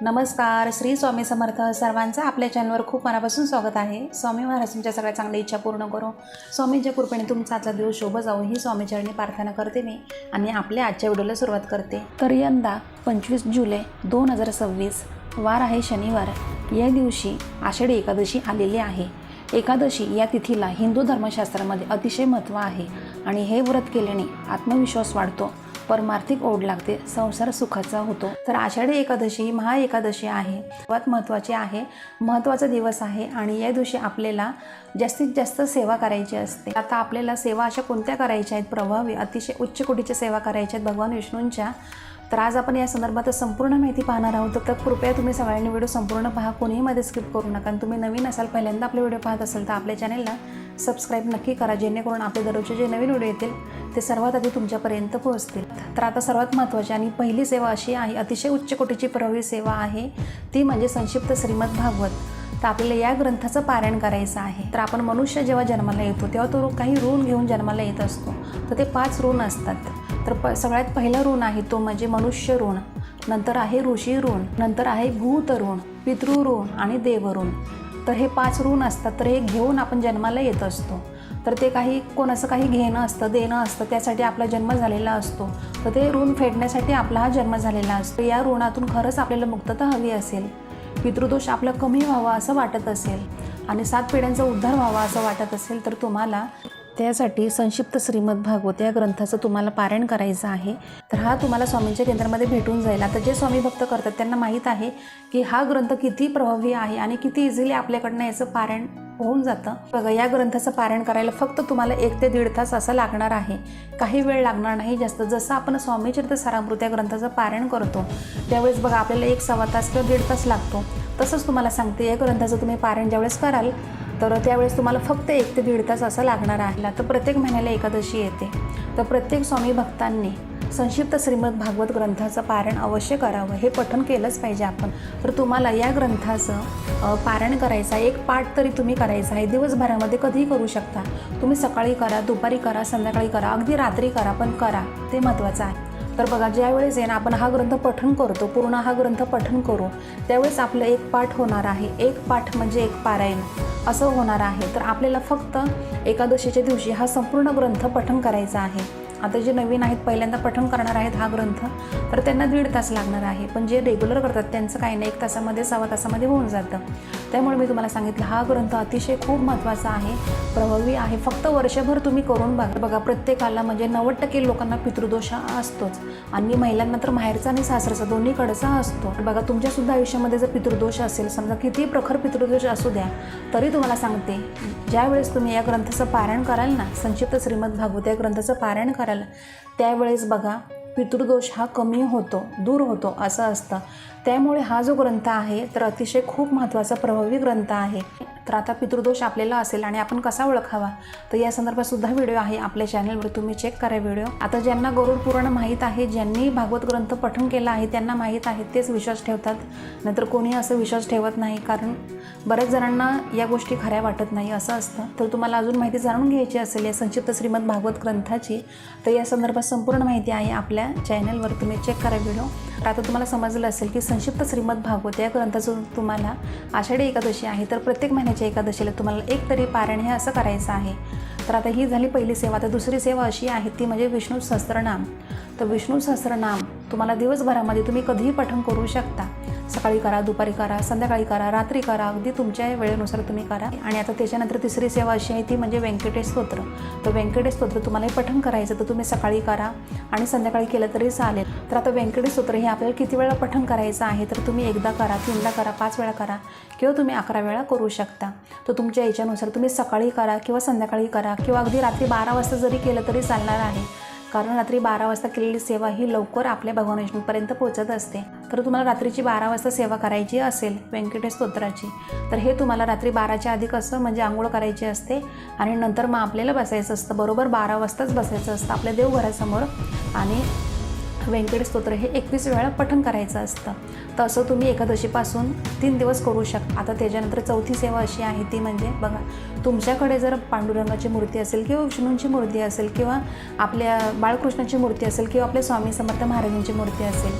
नमस्कार, श्री स्वामी समर्थ. सर्वांचं आपल्या चॅनलवर खूप मनापासून स्वागत आहे. स्वामी महाराज तुमच्या सगळ्या चांगल्या इच्छा पूर्ण करो. स्वामींच्या कृपेने तुमचा आजचा दिवस शुभ जावो ही स्वामीचरणी प्रार्थना करते मी आणि आपल्या आजच्या व्हिडिओला सुरुवात करते. तर यंदा 25 जुलै 2026 वार आहे शनिवार. या दिवशी आषाढी एकादशी आलेली आहे. एकादशी या तिथीला हिंदू धर्मशास्त्रामध्ये अतिशय महत्त्व आहे आणि हे व्रत केल्याने आत्मविश्वास वाढतो, परमार्थिक ओढ लागते, संसार सुखाचा होतो. तर आषाढी एकादशी ही महा एकादशी आहे, सर्वात महत्त्वाची आहे, महत्त्वाचा दिवस आहे आणि या दिवशी आपल्याला जास्तीत जास्त सेवा करायची असते. आता आपल्याला सेवा अशा कोणत्या करायच्या आहेत? प्रभावी अतिशय उच्च कोटीच्या सेवा करायच्या आहेत भगवान विष्णूंच्या. तर आज आपण या संदर्भात संपूर्ण माहिती पाहणार आहोत. तर कृपया तुम्ही सगळ्यांनी व्हिडिओ संपूर्ण पहा, कोणीही मध्ये स्किप करू नका. आणि तुम्ही नवीन असाल, पहिल्यांदा आपले व्हिडिओ पाहत असाल तर आपल्या चॅनलला सबस्क्राईब नक्की करा, जेणेकरून आपले दररोजचे जे नवीन व्हिडिओ येतील ते सर्वात आधी तुमच्यापर्यंत पोहोचतील. तर आता सर्वात महत्त्वाची आणि पहिली सेवा अशी आहे, अतिशय उच्च कोटीची प्रभावी सेवा आहे, ती म्हणजे संक्षिप्त श्रीमद भागवत. तर आपल्याला या ग्रंथाचं पारायण करायचं आहे. तर आपण मनुष्य जेव्हा जन्माला येतो तेव्हा तो काही ऋण घेऊन जन्माला येत असतो. तर ते 5 ऋण असतात. तर सगळ्यात पहिला ऋण आहे तो म्हणजे मनुष्य ऋण, नंतर आहे ऋषी ऋण, नंतर आहे भूत ऋण, पितृ ऋण आणि देव ऋण. तर हे 5 ऋण असतात. तर हे घेऊन आपण जन्माला येत असतो. तर ते काही कोणाचं काही घेणं असतं, देणं असतं, त्यासाठी आपला जन्म झालेला असतो. तर ते ऋण फेडण्यासाठी आपला हा जन्म झालेला असतो. या ऋणातून खरंच आपल्याला मुक्तता हवी असेल, पितृदोष आपला कमी व्हावा असं वाटत असेल आणि 7 पिढ्यांचा उद्धार व्हावा असं वाटत असेल तर तुम्हाला त्यासाठी संक्षिप्त श्रीमद भागवत या ग्रंथाचं तुम्हाला पारायण करायचं आहे. तर हा तुम्हाला स्वामींच्या केंद्रामध्ये भेटून जाईल. आता जे स्वामी भक्त करतात त्यांना माहीत आहे की हा ग्रंथ किती प्रभावी आहे आणि किती इझिली आपल्याकडनं याचं पारायण होऊन जातं. बघा, या ग्रंथाचं पारायण करायला फक्त तुम्हाला 1 ते 1.5 तास असं लागणार आहे. काही वेळ लागणार नाही जास्त. जसं आपण स्वामीचरित्र सारामृत या ग्रंथाचं पारायण करतो त्यावेळेस बघा आपल्याला 1-1.25 तास किंवा 1.5 तास लागतो. तसंच तुम्हाला सांगते, या ग्रंथाचं तुम्ही पारायण ज्यावेळेस कराल तर त्यावेळेस तुम्हाला फक्त 1 ते 1.5 तास असं लागणार आहे. तर प्रत्येक महिन्याला एकादशी येते. तर प्रत्येक स्वामी भक्तांनी संक्षिप्त श्रीमद भागवत ग्रंथाचं पारायण अवश्य करावं. हे पठण केलंच पाहिजे आपण. तर तुम्हाला या ग्रंथाचं पारायण करायचं आहे. 1 पाठ तरी तुम्ही करायचा आहे. दिवसभरामध्ये कधीही करू शकता. तुम्ही सकाळी करा, दुपारी करा, संध्याकाळी करा, अगदी रात्री करा, पण करा, ते महत्त्वाचं आहे. तर बघा, ज्यावेळेस आहे ना आपण हा ग्रंथ पठण करतो, पूर्ण हा ग्रंथ पठण करू त्यावेळेस आपलं 1 पाठ होणार आहे. 1 पाठ म्हणजे 1 पारायण असं होणार आहे. तर आपल्याला फक्त एकादशीच्या दिवशी हा संपूर्ण ग्रंथ पठण करायचा आहे. आता जे नवीन आहेत, पहिल्यांदा पठण करणार आहेत हा ग्रंथ, तर त्यांना 1.5 तास लागणार आहे. पण जे रेग्युलर करतात त्यांचं काही नाही, 1 तासामध्ये 1.25 तासामध्ये होऊन जातं. त्यामुळे मी तुम्हाला सांगितलं, हा ग्रंथ अतिशय खूप महत्त्वाचा आहे, प्रभावी आहे. फक्त वर्षभर तुम्ही करून बघा. बघा, प्रत्येकाला म्हणजे 90% लोकांना पितृदोष असतोच आणि महिलांना तर माहेरचा आणि सासरचा दोन्हीकडचा असतो. बघा, तुमच्यासुद्धा आयुष्यामध्ये जर पितृदोष असेल, समजा किती प्रखर पितृदोष असू द्या, तरी तुम्हाला सांगते, ज्यावेळेस तुम्ही या ग्रंथाचं पारायण कराल ना, संक्षिप्त श्रीमद भागवत या ग्रंथाचं पारायण कराल त्यावेळेस बघा पितृदोष हा कमी होतो, दूर होतो असं असतं. त्यामुळे हा जो ग्रंथ आहे तर अतिशय खूप महत्त्वाचा प्रभावी ग्रंथ आहे. तर आता पितृदोष आपल्याला असेल आणि आपण कसा ओळखावा, तर या संदर्भात सुद्धा व्हिडिओ आहे आपल्या चॅनलवर, तुम्ही चेक करा व्हिडिओ. आता ज्यांना गरुड पुराण माहीत आहे, ज्यांनी भागवत ग्रंथ पठण केला आहे त्यांना माहीत आहे, तेच विश्वास ठेवतात. नाहीतर कोणी असं विश्वास ठेवत नाही, कारण बऱ्याच जणांना या गोष्टी खऱ्या वाटत नाही असं असतं. तर तुम्हाला अजून माहिती जाणून घ्यायची असेल या संक्षिप्त श्रीमद भागवत ग्रंथाची, तर या संदर्भात संपूर्ण माहिती आहे आपल्या चॅनलवर, तुम्ही चेक करा व्हिडिओ. तर आता तुम्हाला समजलं असेल की संक्षिप्त श्रीमद भागवत या ग्रंथाचं तुम्हाला आषाढी एकादशी आहे, तर प्रत्येक महिन्याच्या एकादशीला तुम्हाला 1 तरी पारायण हे असं करायचं आहे. तर आता ही झाली पहिली सेवा. तर दुसरी सेवा अशी आहे, ती म्हणजे विष्णू सहस्त्रनाम. तर विष्णू सहस्त्रनाम तुम्हाला दिवसभरामध्ये तुम्ही कधीही पठण करू शकता. सकाळी करा, दुपारी करा, संध्याकाळी करा, रात्री करा, अगदी तुमच्या वेळेनुसार तुम्ही करा. आणि आता त्याच्यानंतर तिसरी सेवा अशी आहे, ती म्हणजे व्यंकटेश स्तोत्र. तर व्यंकटेश स्तोत्र तुम्हाला पठण करायचं, तर तुम्ही सकाळी करा आणि संध्याकाळी केलं तरी चालेल. तर आता व्यंकटेश स्तोत्र हे आपल्याला किती वेळा पठण करायचं आहे, तर तुम्ही 1दा करा, 3दा करा, 5 वेळा करा किंवा तुम्ही 11 वेळा करू शकता. तर तुमच्या याच्यानुसार तुम्ही सकाळी करा किंवा संध्याकाळी करा किंवा अगदी रात्री 12 वाजता जरी केलं तरी चालणार आहे, कारण रात्री 12 वाजता केलेली सेवा ही लवकर आपल्या भगवान विष्णूपर्यंत पोहोचत असते. तर तुम्हाला रात्रीची 12 वाजता सेवा करायची असेल व्यंकटेश स्तोत्राची, तर हे तुम्हाला रात्री 12च्या आधी कसं म्हणजे आंघोळ करायची असते आणि नंतर मग आपल्याला बसायचं असतं. बरोबर 12 वाजताच बसायचं असतं आपल्या देवघरासमोर आणि व्यंकटेश स्तोत्र हे 21 वेळा पठण करायचं असतं. तर असं तुम्ही एकादशीपासून 3 दिवस करू शकता. आता त्याच्यानंतर चौथी सेवा अशी आहे, ती म्हणजे बघा, तुमच्याकडे जर पांडुरंगाची मूर्ती असेल किंवा विष्णूंची मूर्ती असेल किंवा आपल्या बाळकृष्णाची मूर्ती असेल किंवा आपल्या स्वामी समर्थ महाराजांची मूर्ती असेल,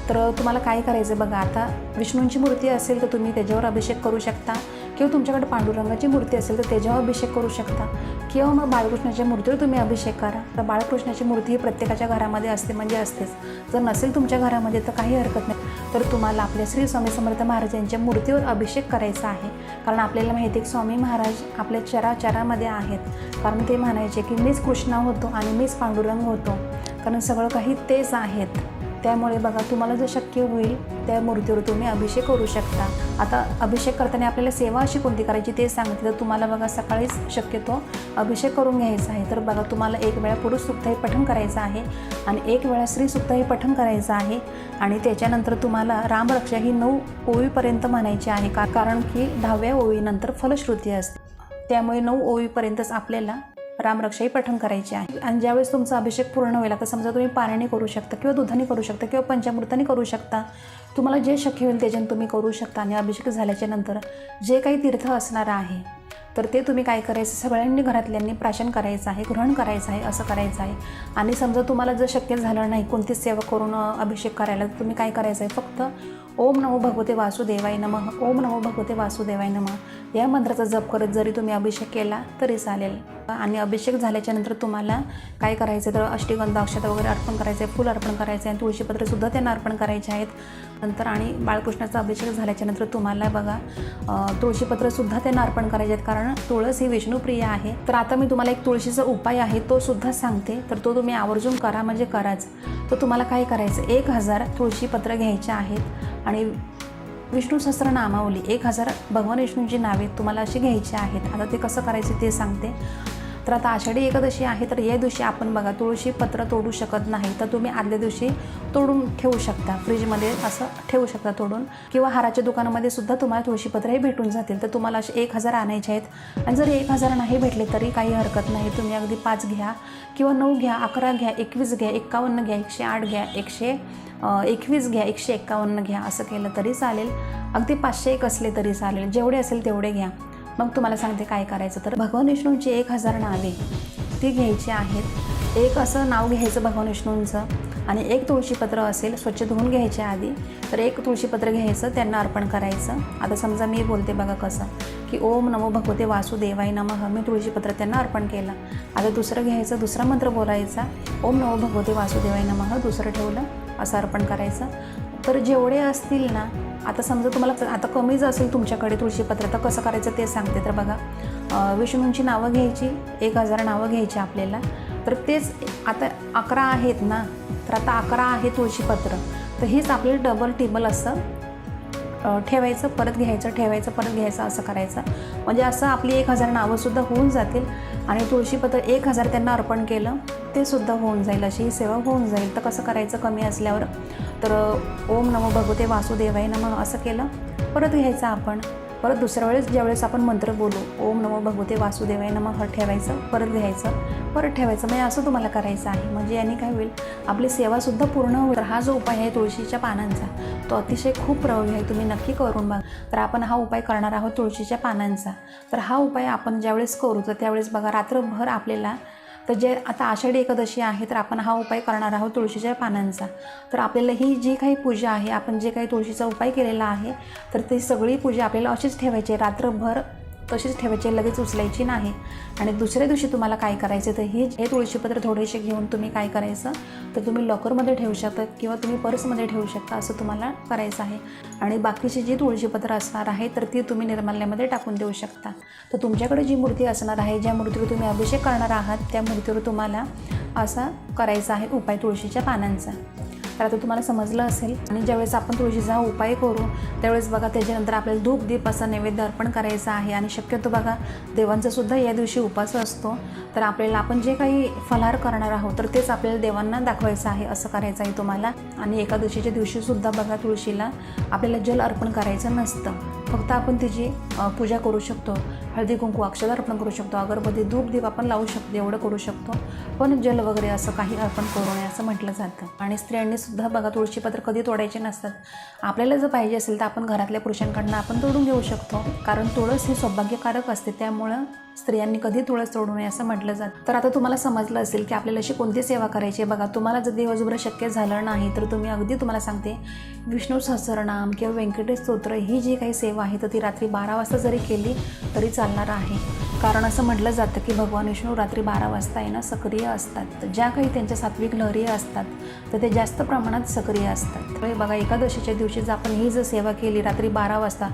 तर तुम्हाला काय करायचं बघा, आता विष्णूंची मूर्ती असेल तर तुम्ही त्याच्यावर अभिषेक करू शकता, किंवा तुमच्याकडे पांडुरंगाची मूर्ती असेल तर त्याच्यावर अभिषेक करू शकता, किंवा मग बाळकृष्णाच्या मूर्तीवर तुम्ही अभिषेक करा. तर बाळकृष्णाची मूर्ती ही प्रत्येकाच्या घरामध्ये असते, म्हणजे असतेच. जर नसेल तुमच्या घरामध्ये तर काही हरकत नाही, तर तुम्हाला आपल्या श्री स्वामी समर्थ महाराज यांच्या मूर्तीवर अभिषेक करायचा आहे. कारण आपल्याला माहिती आहे की स्वामी महाराज आपल्या चराचरामध्ये आहेत, कारण ते म्हणायचे की मीच कृष्णा होतो आणि मीच पांडुरंग होतो, कारण सगळं काही तेच आहेत. त्यामुळे बघा, तुम्हाला जर शक्य होईल त्या मूर्तीवर तुम्ही अभिषेक करू शकता. आता अभिषेक करताना आपल्याला सेवा अशी कोणती करायची ते सांगते. तर तुम्हाला बघा सकाळीच शक्यतो अभिषेक करून घ्यायचा आहे. तर बघा, तुम्हाला एक वेळा पुरुष सुक्तही पठण करायचं आहे आणि एक वेळा स्त्री सुक्तही पठण करायचं आहे. आणि त्याच्यानंतर तुम्हाला रामरक्षा ही 9 ओळीपर्यंत म्हणायची आहे, कारण की 10व्या ओळीनंतर फलश्रुती असते. त्यामुळे 9 ओळीपर्यंतच आपल्याला रामरक्षाही पठण करायची आहे. आणि ज्यावेळेस तुमचा अभिषेक पूर्ण होईल, आता समजा तुम्ही पाण्याने करू शकता, किंवा दुधाने करू शकता, किंवा पंचामृताने करू शकता, तुम्हाला जे शक्य होईल त्याच्याने तुम्ही करू शकता. आणि अभिषेक झाल्याच्या नंतर जे काही तीर्थ असणार आहे तर ते तुम्ही काय करायचं, सगळ्यांनी घरातल्यांनी प्राशन करायचं आहे, ग्रहण करायचं आहे, असं करायचं आहे. आणि समजा तुम्हाला जर शक्य झालं नाही कोणतीच सेवा करून अभिषेक करायला, तर तुम्ही काय करायचं आहे, फक्त ओम नमो भगवते वासुदेवाय नमः, ओम नमो भगवते वासुदेवाय नमः या मंत्राचा जप करत जरी तुम्ही अभिषेक केला तरी चालेल. आणि अभिषेक झाल्याच्या नंतर तुम्हाला काय करायचं, तर अष्टगंध अक्षता वगैरे अर्पण करायचं आहे, फुल अर्पण करायचं आहे, आणि तुळशीपत्रसुद्धा त्यांना अर्पण करायचे आहेत नंतर. आणि बाळकृष्णाचा अभिषेक झाल्याच्या नंतर तुम्हाला बघा तुळशीपत्रसुद्धा त्यांना अर्पण करायचे आहेत, कारण तुळस ही विष्णुप्रिय आहे. तर आता मी तुम्हाला एक तुळशीचा उपाय आहे तो सुद्धा सांगते, तर तो तुम्ही आवर्जून करा, म्हणजे कराच. तर तुम्हाला काय करायचं, 1000 तुळशीपत्र घ्यायचे आहेत आणि विष्णू सहस्त्रनामावली 1000 भगवान विष्णूंची नावे तुम्हाला अशी घ्यायची आहेत. आता ते कसं करायचे ते सांगते. तर आता आषाढी एकादशी आहे, तर या दिवशी आपण बघा तुळशीपत्र तोडू शकत नाही, तर तुम्ही आदल्या दिवशी तोडून ठेवू शकता, फ्रीजमध्ये असं ठेवू शकता तोडून, किंवा हाराच्या दुकानामध्ये सुद्धा तुम्हाला तुळशीपत्र हे भेटून जातील. तर तुम्हाला असे 1000 आणायचे आहेत. आणि जर 1000 नाही भेटले तरी काही हरकत नाही, तुम्ही अगदी 5 घ्या, किंवा 9 घ्या, 11 घ्या, 21 घ्या, 51 घ्या, 108 घ्या, 121 घ्या, 151 घ्या, असं केलं तरी चालेल. अगदी 501 असले तरी चालेल, जेवढे असेल तेवढे घ्या. मग तुम्हाला सांगते काय करायचं, तर भगवान विष्णूंची 1000 नावे ती घ्यायची आहेत. एक असं नाव घ्यायचं भगवान विष्णूंचं, आणि एक तुळशीपत्र असेल स्वच्छ धुवून घ्यायचे आधी, तर एक तुळशीपत्र घ्यायचं, त्यांना अर्पण करायचं. आता समजा मी बोलते बघा कसं, की ओम नमो भगवते वासुदेवाय नमः, मी तुळशीपत्र त्यांना अर्पण केलं. आता दुसरं घ्यायचं, दुसरा मंत्र बोलायचा, ओम नमो भगवते वासुदेवाय नमः, दुसरं ठेवलं, असं अर्पण करायचं. तर जेवढे असतील ना, आता समजा तुम्हाला आता कमीच असेल तुमच्याकडे तुळशीपत्र, तर कसं करायचं ते सांगते. तर बघा, विष्णूंची नावं घ्यायची, 1000 नावं घ्यायची आपल्याला. तर तेच आता 11 आहेत ना, तर आता 11 आहे तुळशीपत्र, तर हेच आपल्याला डबल टेबल असं ठेवायचं, परत घ्यायचं, ठेवायचं, परत घ्यायचं, असं करायचं. म्हणजे असं आपली 1000 नावंसुद्धा होऊन जातील, आणि तुळशीपत्र 1000 त्यांना अर्पण केलं ते सुद्धा होऊन जाईल, अशी ही सेवा होऊन जाईल. तर कसं करायचं कमी असल्यावर, तर ओम नमो भगवते वासुदेवाय नमः असं केलं, परत घ्यायचं आपण, परत दुसऱ्या वेळेस ज्यावेळेस आपण मंत्र बोलू ओम नमो भगवते वासुदेवाय नमः ठेवायचं, परत घ्यायचं, परत ठेवायचं, म्हणजे असं तुम्हाला करायचं आहे. म्हणजे याने काय होईल, आपली सेवासुद्धा पूर्ण होईल. तर हा जो उपाय आहे तुळशीच्या पानांचा, तो अतिशय खूप प्रभावी आहे, तुम्ही नक्की करून बघा. तर आपण हा उपाय करणार आहोत तुळशीच्या पानांचा. तर हा उपाय आपण ज्यावेळेस करू, तर त्यावेळेस बघा रात्रभर आपल्याला, तर जे आता आषाढी एकादशी आहे, तर आपण हा उपाय करणार आहोत तुळशीच्या पानांचा. तर आपल्याला ही जी काही पूजा आहे, आपण जे काही तुळशीचा उपाय केलेला आहे, तर ती सगळी पूजा आपल्याला अशीच ठेवायची, रात्रभर तशीच ठेवायची, लगेच उचलायची नाही. आणि दुसऱ्या दिवशी तुम्हाला काय करायचं, तर हे तुळशीपत्र थोडेसे घेऊन तुम्ही काय करायचं, तर तुम्ही लॉकरमध्ये ठेवू शकता, किंवा तुम्ही पर्समध्ये ठेवू शकता, असं तुम्हाला करायचं आहे. आणि बाकीची जी तुळशीपत्र असणार आहे, तर ती तुम्ही निर्माल्यामध्ये टाकून देऊ शकता. तर तुमच्याकडे जी मूर्ती असणार आहे, ज्या मूर्तीवर तुम्ही अभिषेक करणार आहात, त्या मूर्तीवर तुम्हाला असा करायचा आहे उपाय तुळशीच्या पानांचा. तर आता तुम्हाला समजलं असेल. आणि ज्यावेळेस आपण तुळशीचा उपाय करू, त्यावेळेस बघा त्याच्यानंतर आपल्याला धूप दीप असा नैवेद्य अर्पण करायचा आहे. आणि शक्यतो बघा देवांचासुद्धा या दिवशी उपास असतो, तर आपल्याला आपण जे काही फलाहार करणार आहोत, तर तेच आपल्याला देवांना दाखवायचं आहे, असं करायचं आहे तुम्हाला. आणि एकादशीच्या दिवशीसुद्धा बघा तुळशीला आपल्याला जल अर्पण करायचं नसतं, फक्त आपण तिची पूजा करू शकतो, हळदी कुंकू अक्षता अर्पण करू शकतो, अगरबत्ती धूप दीप आपण लावू शकतो, एवढं करू शकतो, पण जल वगैरे असं काही अर्पण करू नये असं म्हटलं जातं. आणि स्त्रियांनी सुद्धा बघा तुळशीपत्र कधी तोडायचे नसतात. आपल्याला जर पाहिजे असेल तर आपण घरातल्या पुरुषांकडनं आपण तोडून घेऊ शकतो, कारण तुळस ही सौभाग्यकारक असते, त्यामुळं स्त्रियांनी कधी तुळस तोडू नये असं म्हटलं जातं. तर आता तुम्हाला समजलं असेल की आपल्याला अशी कोणती सेवा करायची आहे. बघा, तुम्हाला जर दिवसभर शक्य झालं नाही तर तुम्ही अगदी तुम्हाला सांगते विष्णू सहस्रनाम किंवा व्यंकटेश स्तोत्र ही जी काही सेवा आहे तर ती रात्री 12 वाजता जरी केली तरी चालणार आहे. कारण असं म्हटलं जातं की भगवान विष्णू रात्री 12 वाजता आहे ना सक्रिय असतात. ज्या काही त्यांच्या सात्विक लहरी असतात तर ते जास्त प्रमाणात सक्रिय असतात. तर बघा, एकादशीच्या दिवशी जर आपण ही जर सेवा केली रात्री 12 वाजता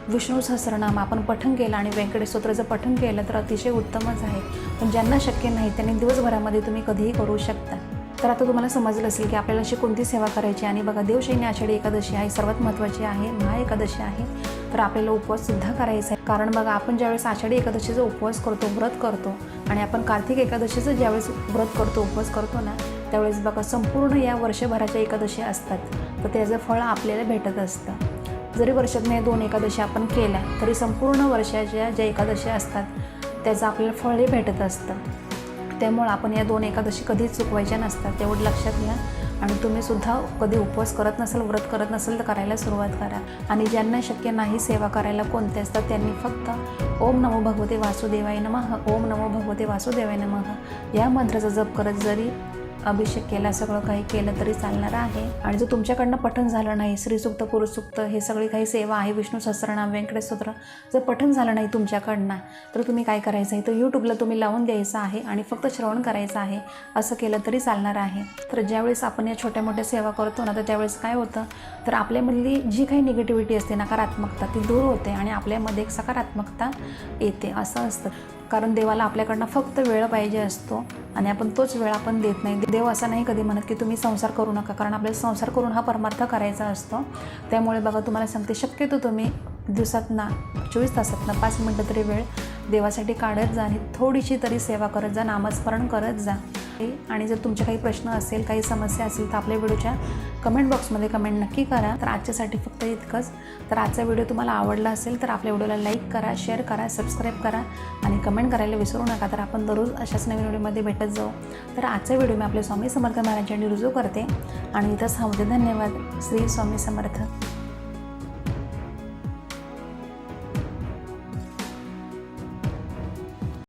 विष्णू सहस्रनाम आपण पठण केलं आणि व्यंकटेश स्तोत्राचं पठण केलं तर अतिशय उत्तमच आहे. पण ज्यांना शक्य नाही त्यांनी दिवसभरामध्ये तुम्ही कधीही करू शकता. तर आता तुम्हाला समजलं असेल की आपल्याला अशी कोणती सेवा करायची. आणि बघा, देवशयनी आषाढी एकादशी आहे, सर्वात महत्त्वाची आहे, महा एकादशी आहे. तर आपल्याला उपवाससुद्धा करायचा आहे. कारण बघा, आपण ज्यावेळेस आषाढी एकादशीचा उपवास करतो, व्रत करतो आणि आपण कार्तिक एकादशीचं ज्यावेळेस व्रत करतो, उपवास करतो ना, त्यावेळेस बघा संपूर्ण या वर्षभराच्या एकादशी असतात तर त्याचं फळ आपल्याला भेटत असतं. जरी वर्षातून 2 एकादशी आपण केल्या तरी संपूर्ण वर्षाच्या ज्या एकादशी असतात त्याचं आपल्याला फळही भेटत असतं. त्यामुळं आपण या 2 एकादशी कधीच चुकवायच्या नसतात, तेवढं लक्षात घ्या. आणि तुम्हीसुद्धा कधी उपवास करत नसेल, व्रत करत नसेल तर करायला सुरुवात करा. आणि ज्यांना शक्य नाही सेवा करायला कोणत्याच तर त्यांनी फक्त ओम नमो भगवते वासुदेवाय नमः, ओम नमो भगवते वासुदेवाय नमः या मंत्राचा जप करत जरी अभिषेक केला, सगळं काही केलं तरी चालणार आहे. आणि जर तुमच्याकडनं पठण झालं नाही, श्रीसूक्त पुरुषसूक्त हे सगळी काही सेवा आहे, विष्णू सहस्रनाम व्यंकटेश स्तोत्र जर पठण झालं नाही तुमच्याकडनं तर तुम्ही काय करायचं आहे तर यूट्यूबला तुम्ही लावून द्यायचं आहे आणि फक्त श्रवण करायचं आहे. असं केलं तरी चालणार आहे. तर ज्यावेळेस आपण या छोट्या मोठ्या सेवा करतो ना तर त्यावेळेस काय होतं तर आपल्यामधली जी काही निगेटिव्हिटी असते, नकारात्मकता, ती दूर होते आणि आपल्यामध्ये एक सकारात्मकता येते. असं असतं. कारण देवाला आपल्याकडनं फक्त वेळ पाहिजे असतो आणि आपण तोच वेळ आपण देत नाही. देव असं नाही कधी म्हणत की तुम्ही संसार करू नका, कारण आपल्याला संसार करून हा परमार्थ करायचा असतो. त्यामुळे बघा, तुम्हाला सांगते शक्यतो तुम्ही दिवसातनं 24 तासातनं 5 मिनटं तरी वेळ देवासाठी काढत जा आणि थोडीशी तरी सेवा करत जा, नामस्मरण करत जा. आणि जर तुमचे काही प्रश्न असेल, काही समस्या असेल तर आपल्या व्हिडिओच्या कमेंट बॉक्समध्ये कमेंट नक्की करा. तर आजच्यासाठी फक्त इतकंच. तर आजचा व्हिडिओ तुम्हाला आवडला असेल तर आपल्या व्हिडिओला लाईक करा, शेअर करा, सबस्क्राईब करा आणि कमेंट करायला विसरू नका. तर आपण दररोज अशाच नवीन व्हिडिओमध्ये भेटत जाऊ. तर आजचा व्हिडिओ मी आपले स्वामी समर्थ महाराजांनी रुजू करते आणि इथंच थांबते. धन्यवाद. श्री स्वामी समर्थ.